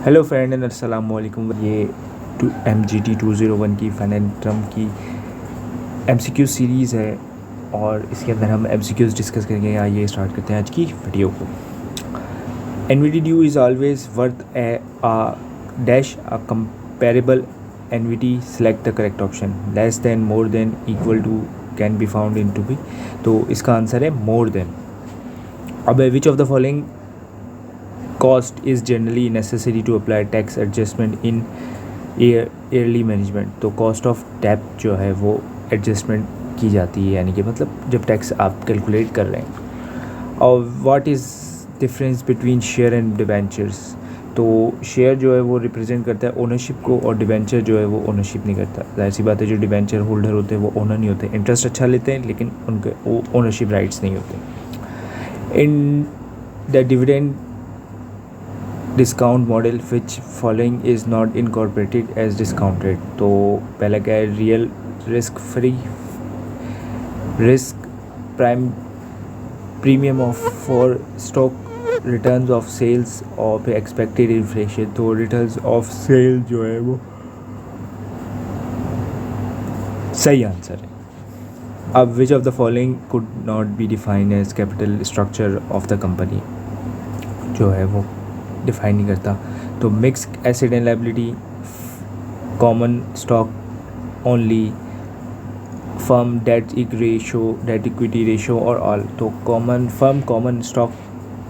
Hello friend and अस्सलाम वालेकुम। ये MGT 201 की फाइनेंट्रम की MCQ सीरीज़ है और इसके अंदर हम MCQs डिस्कस करेंगे। आइए स्टार्ट करते हैं आज की वीडियो को। NVT is always worth a dash a comparable NVT select the correct option less than more than equal to can be found in to be। तो इसका आंसर है more than। अब which of the following cost is generally necessary to apply tax adjustment in yearly management। तो cost of tap जो है वो adjustment की जाती है, यानी कि मतलब जब टैक्स आप कैलकुलेट कर रहे हैं। और what is difference between share and debentures. तो शेयर जो है वो रिप्रेजेंट करता है ओनरशिप को और डिवेंचर जो है वो ओनरशिप नहीं करता। जाहिर सी बात है, जो डिवेंचर होल्डर होते हैं वो ओनर नहीं होते, इंटरेस्ट अच्छा लेते हैं लेकिन उनके ओनरशिप राइट्स नहीं होते। In the dividend discount model which following is not incorporated as discounted. तो पहला क्या है, real risk free risk prime premium of for stock returns of sales और फिर एक्सपेक्टेड इन्फ्लेशन। तो रिटर्न्स ऑफ सेल जो है वो सही आंसर है। अब which of the following could not be define as capital structure of the company, जो है वो डिफाइन नहीं करता। तो mixed asset and liability, common stock only, firm debt equity ratio और ऑल। तो कॉमन स्टॉक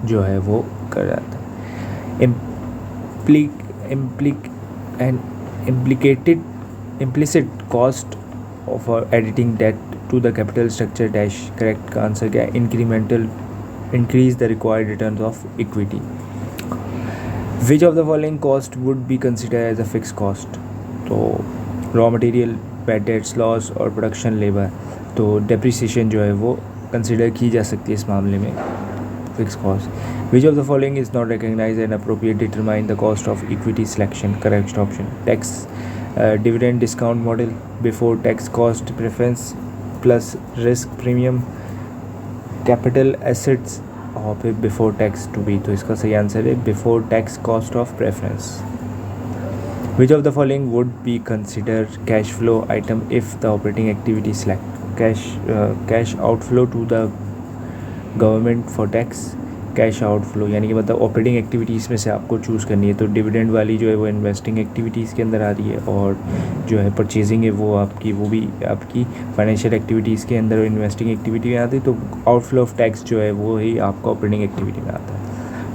जो है वो कर जाता है। Implicit cost for adding debt to the capital structure dash. Correct का आंसर क्या है, incremental increase the required returns of equity. Which of the following cost would be consider as a fix cost. तो raw material, bad debts loss और production labour. तो depreciation जो है वो consider की जा सकती है इस मामले में fix cost. Which of the following is not recognize and appropriate determine the cost of equity selection. Correct option tax dividend discount model, before tax cost preference plus risk premium, capital assets और फिर before tax to be. तो इसका सही answer है before tax cost of preference. Which of the following would be consider cash flow item if the operating activity select. Cash outflow to the government for tax, cash outflow यानी कि मतलब operating activities में से आपको choose करनी है। तो dividend वाली जो है वो इन्वेस्टिंग एक्टिविटीज़ के अंदर आ रही है और जो है परचेजिंग है वो भी आपकी फाइनेंशियल एक्टिविटीज़ के अंदर इन्वेस्टिंग एक्टिविटी में आती है। तो आउटफ्लो ऑफ टैक्स जो है वो ही आपका ऑपरेटिंग एक्टिविटी में आता है।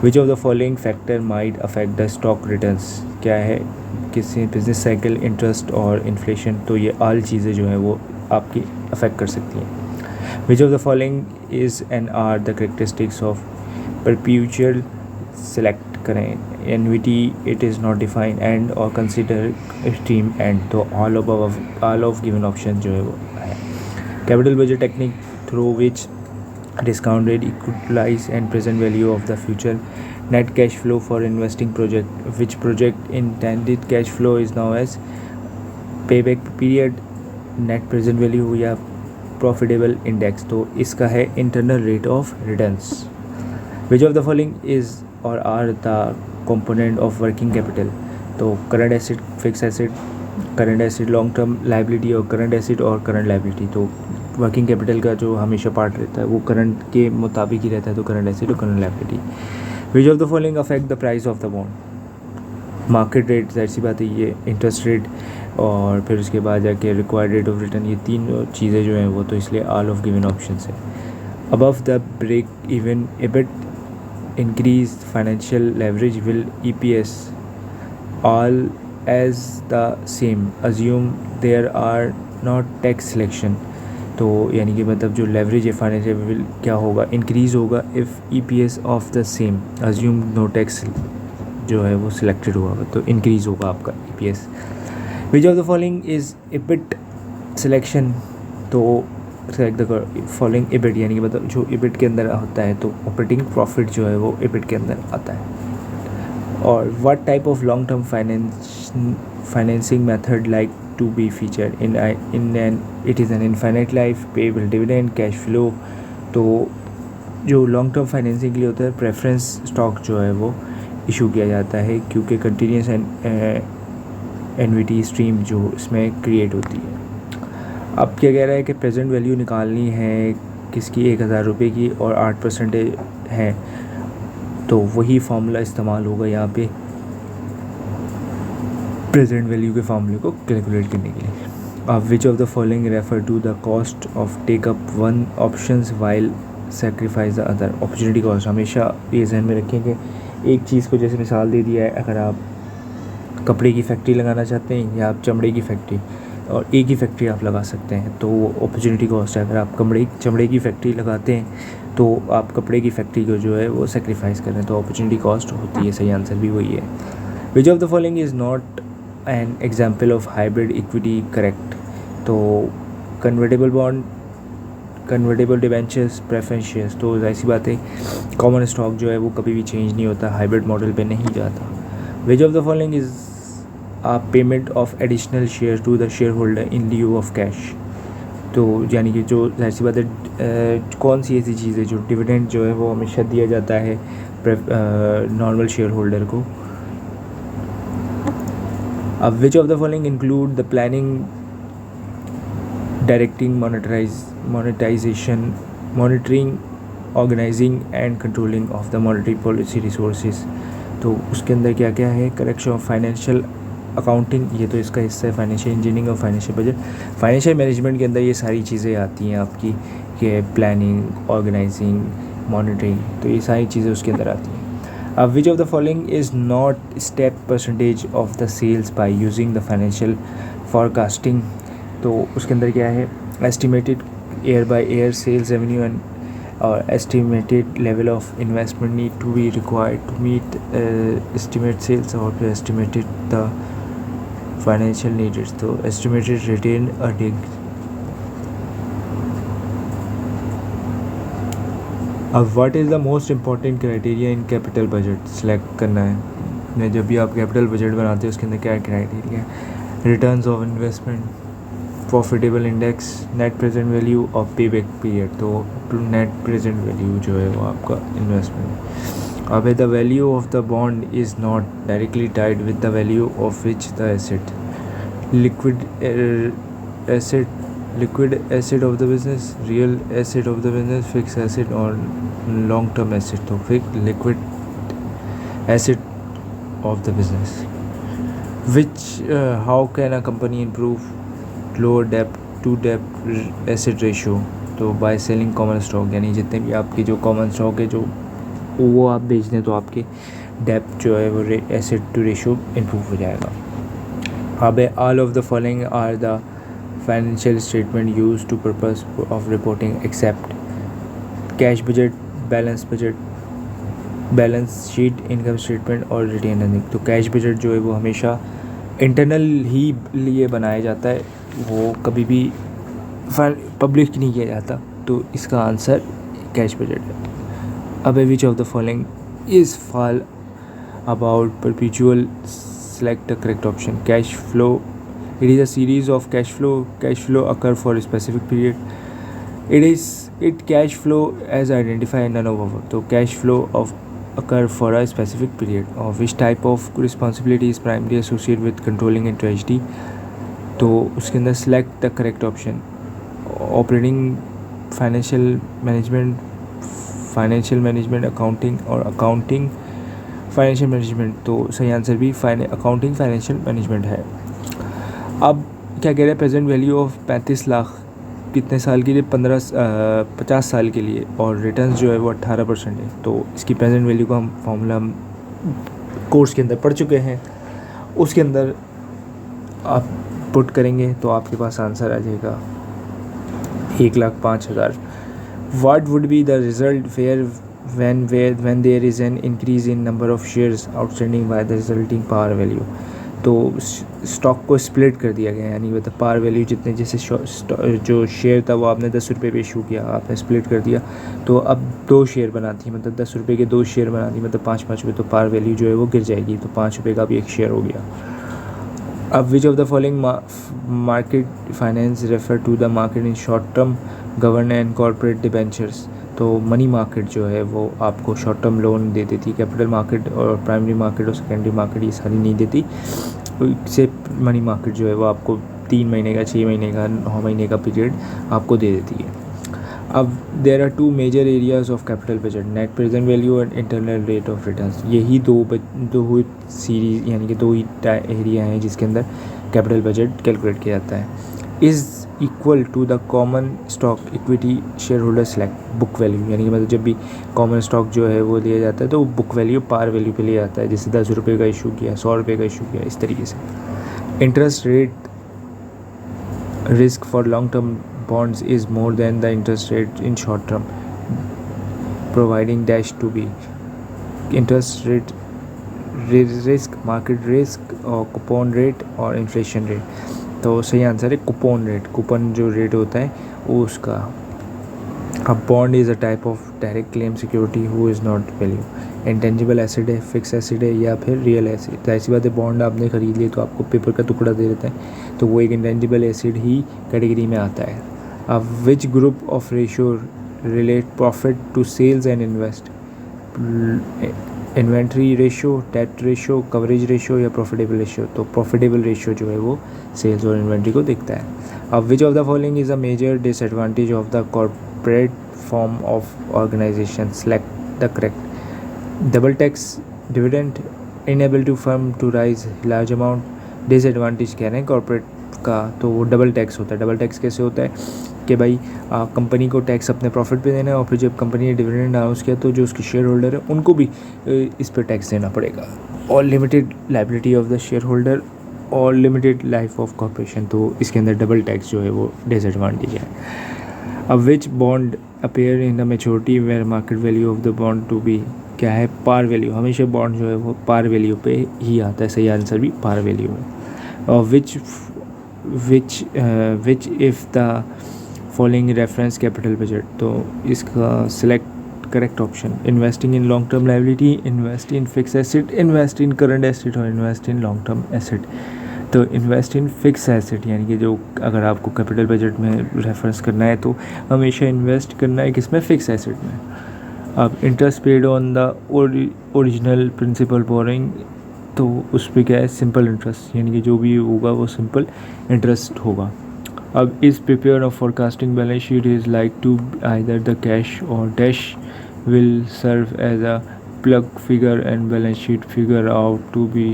Which of the following factor might affect the stock returns. क्या है, किसी बिजनेस साइकिल, इंटरेस्ट और इन्फ्लेशन। तो ये ऑल चीज़ें जो हैं वो आपकी अफेक्ट कर सकती हैं। Which of the following is and are the characteristics of perpetual select करें। NVT it is not defined and और कंसिडर एक्सट्रीम एंड। तो ऑल ऑफ गिवन ऑप्शन जो है वो है। Capital budget technique through which discount rate equalize and present value of the future net cash flow for investing project, which project intended cash flow is now as payback period, net present value या profitable index। तो इसका है internal rate of returns। which of the following is or are the component of working capital। तो current asset, fixed asset, current asset, long term liability और current asset और current liability। तो working capital का जो हमेशा part रहता है वो करंट के मुताबिक ही रहता है। तो करंट एसेट और current liability. Which of the following affect the price of the bond. Market rate, जाहिर सी बात है ये इंटरेस्ट रेट और फिर उसके बाद जाके रिक्वायर्ड रेट ऑफ रिटर्न, ये तीन चीज़ें जो हैं वो तो इसलिए ऑल ऑफ गिवन ऑप्शन है। Above the break even EBIT increase financial leverage will EPS all as the same assume there are not tax selection. तो यानी कि मतलब जो लेवरेज है फाइनेंशियल विल क्या होगा, इंक्रीज़ होगा if EPS of the same assume no tax जो है वो सिलेक्टेड हुआ तो इंक्रीज़ होगा आपका EPS। Which of the following is EBIT selection. तो सेलेक्ट द फॉलोइंग EBIT यानी कि मतलब जो EBIT के अंदर होता है तो ऑपरेटिंग प्रॉफिट जो है वो EBIT के अंदर आता है। और what type of long term financing method like to be featured in an it is an infinite life, payable dividend, cash flow। तो जो लॉन्ग टर्म फाइनेंसिंग के लिए होता है प्रेफरेंस स्टॉक जो है वो इशू किया जाता है क्योंकि कंटिन्यूस एन्युटी स्ट्रीम जो इसमें क्रिएट होती है। अब क्या कह रहा है कि प्रेजेंट वैल्यू निकालनी है किसकी, 1000 रुपये की, और 8% है, तो वही फार्मूला इस्तेमाल होगा यहाँ पे प्रेजेंट वैल्यू के फार्मूले को कैलकुलेट करने के लिए। अब which of the following refer to the cost of take up one options while sacrifice the other. Opportunity cost हमेशा ये जहन में रखें कि एक चीज़ को जैसे मिसाल दे दिया है, अगर आप कपड़े की फैक्ट्री लगाना चाहते हैं या आप चमड़े की फैक्ट्री, और एक ही फैक्ट्री आप लगा सकते हैं, तो वो अपॉर्चुनिटी कॉस्ट है। अगर आप चमड़े की फैक्ट्री लगाते हैं तो आप कपड़े की फैक्ट्री को जो है वो सेक्रीफाइस कर रहे हैं, तो अपॉर्चुनिटी कॉस्ट होती है। सही आंसर भी वही है। Which of the following is not an example of hybrid equity correct. तो convertible bond, convertible debentures, preference shares, तो ऐसी बात है कॉमन स्टॉक जो है वो कभी भी चेंज नहीं होता, हाइब्रिड मॉडल पे नहीं जाता। Which of the following is payment of additional share to the share holder in lieu of cash. तो यानी कि जो ऐसी बात है कौन सी ऐसी चीज़ है जो डिविडेंड जो है वो हमेशा दिया जाता है नॉर्मल शेयर होल्डर को। अब which of the following include the planning, directing, monetization, monitoring, organizing and controlling of the monetary policy resources. तो उसके अंदर क्या क्या है, करेक्शन ऑफ फाइनेंशियल अकाउंटिंग, ये तो इसका हिस्सा है, फाइनेंशियल इंजीनियरिंग और फाइनेंशियल बजट। फाइनेंशियल मैनेजमेंट के अंदर ये सारी चीज़ें आती हैं आपकी, कि प्लानिंग, ऑर्गेनाइजिंग, मॉनिटरिंग, तो ये सारी चीज़ें उसके अंदर आती हैं। अब which of the following is not step percentage of the sales by using the financial forecasting. तो उसके अंदर क्या है, estimated year by year sales revenue and or estimated level of investment need to be required to meet estimate sales or to estimated the financial needs. So estimated return earning. अब what is the most important criteria in capital budget select करना है। जब भी आप capital budget बनाते हैं उसके अंदर क्या क्राइटेरिया है, returns of investment, profitable index, net present value और पे बैक पीरियड। तो नेट प्रेजेंट वैल्यू जो है वो आपका इन्वेस्टमेंट। अब the value of the bond is not directly tied with the value of which the asset, liquid asset of the business, real asset of the business, fix asset और long term asset. तो fix liquid asset of the business. Which how can a company improve lower dept to dept asset ratio. तो bye selling common stock, यानी जितने भी आपके जो common stock है जो वो आप बेच दें तो आपके डेप्ट जो है वो एसेट टू रेशियो इम्प्रूव हो जाएगा। अब all of the following are the financial statement use to purpose of reporting except cash budget, balance sheet, income statement और रिटेन अर्निंग। तो कैश बजट जो है वो हमेशा इंटरनल ही लिए बनाया जाता है, वो कभी भी पब्लिश नहीं किया जाता, तो इसका आंसर कैश बजट है। अब which of the following is fall about perpetual, select the correct option. Cash flow, it is a series of cash flow occur for specific period, it cash flow as identify none of over. तो cash flow of occur for a specific period, of which type of responsibility is primarily associated with controlling and tragedy। तो उसके अंदर select the correct option, operating, financial management, accounting और accounting financial management। तो सही answer भी accounting financial management है। अब क्या कह रहे हैं, प्रेजेंट वैल्यू ऑफ 35 लाख कितने साल के लिए, 50 साल के लिए, और रिटर्न जो है वो 18% है। तो इसकी प्रेजेंट वैल्यू का हम फॉर्मूला हम कोर्स के अंदर पढ़ चुके हैं, उसके अंदर आप पुट करेंगे तो आपके पास आंसर आ जाएगा 1,05,000। What would be the result fair when there is an increase in number of shares outstanding by the resulting par value। तो स्टॉक को स्प्लिट कर दिया गया, यानी मतलब पार वैल्यू जितने, जैसे जो शेयर था वो आपने 10 रुपये पे इशू किया, आपने स्प्लिट कर दिया, तो अब 2 शेयर बनाती, मतलब 10 रुपये के 2 शेयर बनाती, मतलब 5-5 रुपये, तो पार वैल्यू जो है वो गिर जाएगी, तो 5 रुपये का भी एक शेयर हो गया। अब which of the following market finance refer to the market in short term, govern and corporate debentures. तो मनी मार्केट जो है वो आपको शॉर्ट टर्म लोन दे देती, कैपिटल मार्केट और प्राइमरी मार्केट और सेकेंडरी मार्केट ये सारी नहीं देती। इससे मनी मार्केट जो है वो आपको 3 महीने का, 6 महीने का, 9 महीने का पीरियड आपको दे देती है। अब there are 2 major areas of capital budget, net present value and internal rate of returns. यही दो सीरीज यानी कि 2 ही एरिया हैं जिसके अंदर कैपिटल बजट कैलकुलेट किया जाता है। Is equal to the common stock equity share holder select book value, यानी कि मतलब जब भी कॉमन स्टॉक जो है वो लिया जाता है तो बुक वैल्यू पार वैल्यू पे लिया जाता है। जैसे 10 रुपये का इशू किया, 100 रुपये का इशू किया, इस तरीके से। Interest rate risk for long-term bonds is more than the interest rate in short-term, providing dash to be interest rate risk, market risk और coupon rate और inflation rate। तो सही आंसर है कूपन रेट। कूपन जो rate होता है वो उसका। अब bond is a type of direct claim security who is not value. Intangible acid है, फिक्स एसिड है या फिर रियल एसिड। तो ऐसी बात है, बॉन्ड आपने ख़रीद लिए तो आपको पेपर का टुकड़ा दे देता है, तो वो एक इंटेंजिबल एसिड ही कैटेगरी में आता है। अब which group of ratio relate profit to sales and invest, inventory ratio, debt ratio, coverage ratio या प्रॉफिटेबल रेशियो। तो प्रॉफिटेबल रेशियो जो है वो सेल्स और इन्वेंट्री को देखता है। अब which of the following is a major disadvantage of the corporate form of organisation, select the correct. Double tax dividend, enable to firm to raise large amount. Disadvantage कह रहे हैं कॉर्पोरेट का, तो वो डबल टैक्स होता है। Double tax कैसे होता है कि भाई कंपनी को टैक्स अपने प्रॉफिट पे देना है और फिर जब कंपनी ने डिविडेंड अनाउंस किया तो जो उसके शेयर होल्डर है उनको भी इस पर टैक्स देना पड़ेगा। और limited liability of the share holder और लिमिटेड लाइफ ऑफ कॉर्पोरेशन, तो इसके अंदर डबल टैक्स जो है वो डिसएडवांटेज है। अब which bond appear in the maturity where market value of the bond to be, क्या है पार वैल्यू। हमेशा बॉन्ड जो है वो पार वैल्यू पे ही आता है, सही आंसर भी पार वैल्यू है। और which if the following reference capital budget, तो इसका select correct option. Investing in long term liability, invest in fix asset, invest in current asset और invest in long term asset. तो इन्वेस्ट इन फिक्स एसेट यानी कि जो अगर आपको capital budget में रेफरेंस करना है तो हमेशा इन्वेस्ट करना है किसमें, फिक्स एसेट में। अब interest paid on the original principal borrowing, तो उस पर क्या है सिंपल इंटरेस्ट, यानी कि जो भी होगा वो सिंपल इंटरेस्ट होगा। अब इस prepare of forecasting balance sheet is like to either the cash or dash will serve as a plug figure and balance sheet figure out to be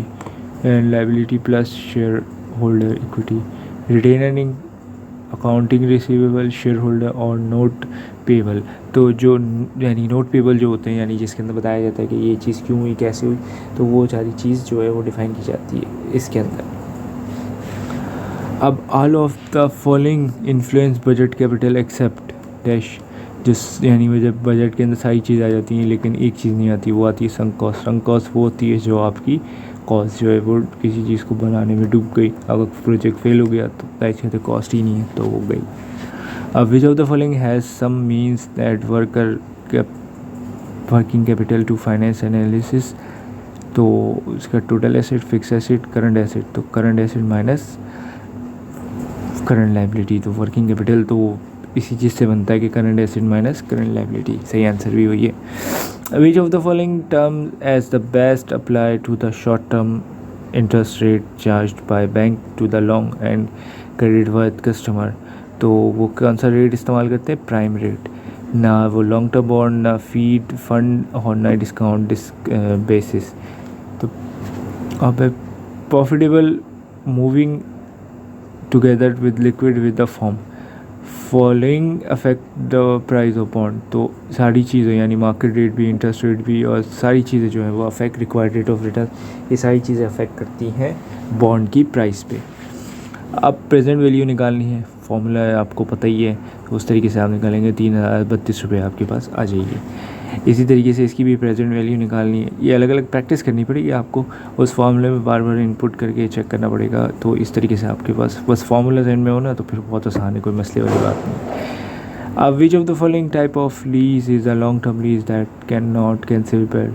and liability plus share holder equity, retaining accounting receivable, share holder और note payable. तो जो यानी note payable जो होते हैं यानी जिसके अंदर बताया जाता है कि ये चीज़ क्यों हुई, कैसे हुई, तो वो सारी चीज़ जो है वो डिफ़ाइन की जाती है इसके अंदर। अब all of the following influence budget capital except dash, जिस यानी जब बजट के अंदर सारी चीज़ आ जाती हैं लेकिन एक चीज़ नहीं आती, वो आती है संक कॉस्ट। संक कॉस्ट वो होती है जो आपकी कॉस्ट जो है वो किसी चीज़ को बनाने में डूब गई। अगर प्रोजेक्ट फेल हो गया तो दैट्स कहते कॉस्ट ही नहीं है, तो वो गई। अब which of the following has some means that working capital to finance analysis, तो उसका total asset, fix asset, current asset. तो current asset minus current liability, तो वर्किंग कैपिटल तो इसी चीज़ से बनता है कि current asset minus current liability. सही आंसर भी वही है। Which of the following term as the best apply to the short term interest rate charged by bank to the long and credit worth customer, तो वो कौन सा rate इस्तेमाल करते हैं, प्राइम रेट। ना वो लॉन्ग टर्म बॉन्ड, ना फीड फंड और ना डिस्काउंट बेसिस। तो अब profitable moving together with liquid with the form, following affect the price of bond. तो सारी चीज़ें यानी मार्केट रेट भी, इंटरेस्ट रेट भी और सारी चीज़ें जो है वो affect required rate of return, ये सारी चीज़ें अफेक्ट करती हैं बॉन्ड की प्राइस पे। अब प्रेजेंट वैल्यू निकालनी है, फॉर्मूला आपको पता ही है, तो उस तरीके से आप निकालेंगे 3032 रुपये आपके पास आ जाइए। इसी तरीके से इसकी भी प्रेजेंट वैल्यू निकालनी है। ये अलग अलग प्रैक्टिस करनी पड़ेगी आपको, उस फार्मूले में बार बार इनपुट करके चेक करना पड़ेगा। तो इस तरीके से आपके पास बस फार्मूला एंड में हो ना तो फिर बहुत आसान है, कोई मसले वाली बात नहीं। अब which of the following type of lease is a long term lease that can not cancellable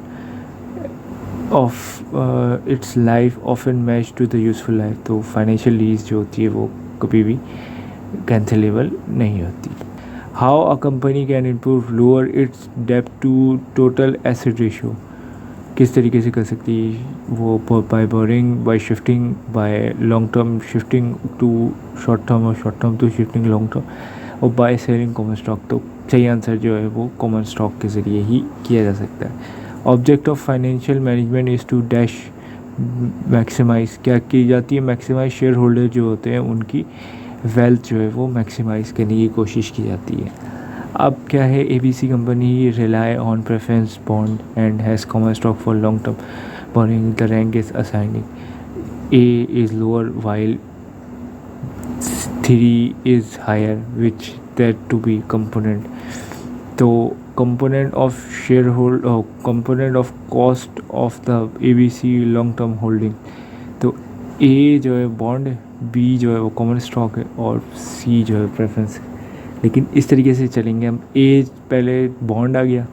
of its life often match to the useful life. तो फाइनेंशियल लीज जो होती है वो कभी भी कैंसिलेबल नहीं होती। How a company can improve lower its डेब्ट टू टोटल एसेट रेशियो, किस तरीके से कर सकती है वो, by borrowing, by shifting, by long term shifting to short term और short term to shifting long term, और बाय सेलिंग कॉमन स्टॉक। तो सही आंसर जो है वो कॉमन स्टॉक के ज़रिए ही किया जा सकता है। Object of financial management is to dash maximise, क्या की जाती है, मैक्सिमाइज शेयर होल्डर जो होते हैं उनकी वेल्थ जो है वो मैक्सिमाइज़ करने की कोशिश की जाती है। अब क्या है, ABC company rely on preference bond and has common stock for long term borrowing, the rank is assigning, A is lower while 3 is higher, which that to be component. तो component of share hold, component of cost of the ABC long term holding, तो A जो है bond है, B जो है वो common stock है, और C जो है प्रेफरेंस है। लेकिन इस तरीके से चलेंगे हम, A पहले बॉन्ड आ गया,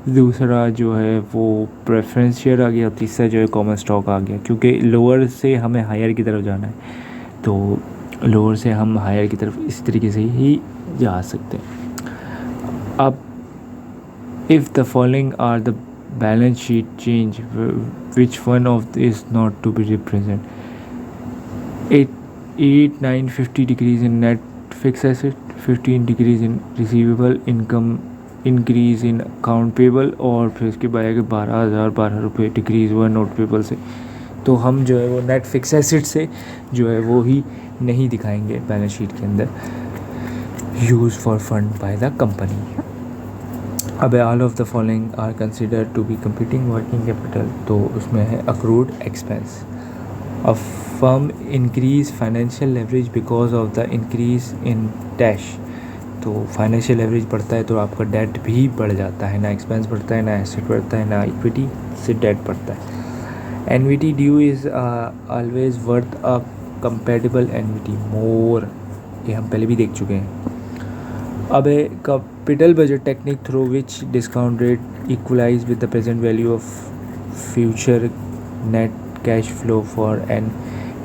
दूसरा जो है वो प्रेफरेंस शेयर आ गया, तीसरा जो है कॉमन स्टॉक आ गया, क्योंकि लोअर से हमें हायर की तरफ जाना है, तो लोअर से हम हायर की तरफ इस तरीके से ही जा सकते हैं। अब if the following are the balance sheet change, which one of is not to be represent, 8, 9, 50 decrease in net fix asset, 15 decrease in receivable income, increase in account payable, और फिर उसके बाद आएगा 12 रुपये डिक्रीज़ हुआ नोट पेबल से। तो हम जो है वो नेट फिक्स एसेट से जो है वो ही नहीं दिखाएंगे बैलेंस शीट के अंदर, use for fund by the company. अब all of the following are consider to be computing working capital, तो उसमें है accrued expense, a firm increase financial leverage because of the increase in dash, तो financial leverage बढ़ता है तो आपका date भी बढ़ जाता है, ना एक्सपेंस बढ़ता है, ना एसेट बढ़ता है, ना इक्विटी से डेट बढ़ता है। NPV due is always worth a compatible NPV more, ये हम पहले भी देख चुके हैं। अब है capital budget technique through which discount rate equalize with the present value of future net cash flow for an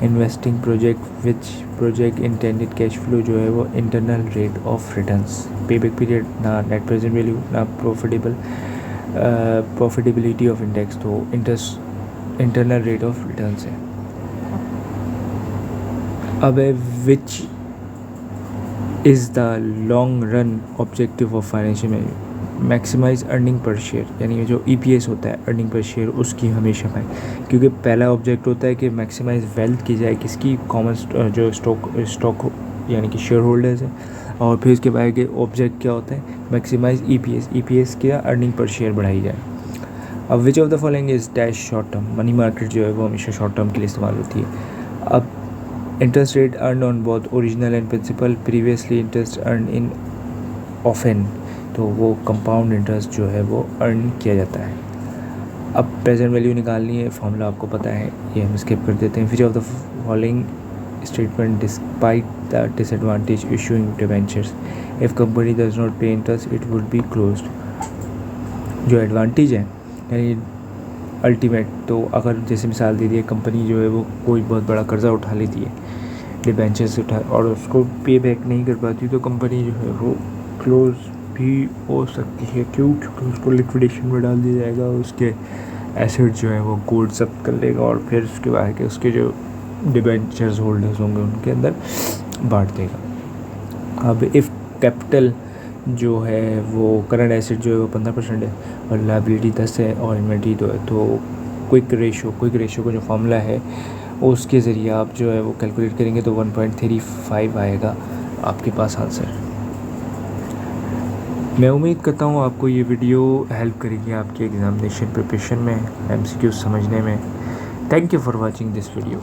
investing project, which project intended cash flow जो है वो internal rate of returns, pay back period, ना net present value, ना profitability of index, तो interest internal rate of returns है। अब है which is the long run objective of financial management, maximise earning per share, यानी जो EPS होता है अर्निंग पर शेयर, उसकी हमेशा में, क्योंकि पहला ऑब्जेक्ट होता है कि मैक्सिमाइज वेल्थ की जाए किसकी, कॉमन जो स्टॉक यानी कि शेयर होल्डर्स है, और फिर उसके बाद के ऑब्जेक्ट क्या होता है, मैक्सिमाइज EPS क्या अर्निंग पर शेयर बढ़ाई जाए। अब which of the following is dash short term, money market जो है वो हमेशा शॉर्ट टर्म के लिए इस्तेमाल होती है। अब interest rate earn on both original and principal, previously interest earn in often, तो वो कंपाउंड इंटरेस्ट जो है वो अर्न किया जाता है। अब प्रेजेंट वैल्यू निकालनी है, फॉर्मूला आपको पता है, ये हम स्किप कर देते हैं। Which of the following statement despite the disadvantage issuing debentures, if company does not pay interest it would be closed. जो एडवांटेज है यानी अल्टीमेट, तो अगर जैसे मिसाल दे दी है, कंपनी जो है वो कोई बहुत बड़ा कर्ज़ा उठा लेती है, डिबेंचर्स उठा, और उसको पे बैक नहीं कर पाती, तो कंपनी जो है वो क्लोज भी हो सकती है। क्यों? क्योंकि उसको लिक्विडेशन में डाल दिया जाएगा, उसके एसेट जो है वो कोड जब्त कर लेगा, और फिर उसके बाद के उसके जो डिबेंचर्स होल्डर्स होंगे उनके अंदर बांट देगा। अब इफ़ कैपिटल जो है वो करंट एसेट जो है वो 15% है, और लायबिलिटी 10 है, और इन्वेंट्री 2 है, तो क्विक रेशो का जो फार्मूला है उसके ज़रिए आप जो है वो कैलकुलेट करेंगे तो 1.35 आएगा आपके पास आंसर। मैं उम्मीद करता हूँ आपको ये वीडियो हेल्प करेगी आपके एग्ज़ामिनेशन प्रिपरेशन में, MCQ समझने में। Thank you for watching this video.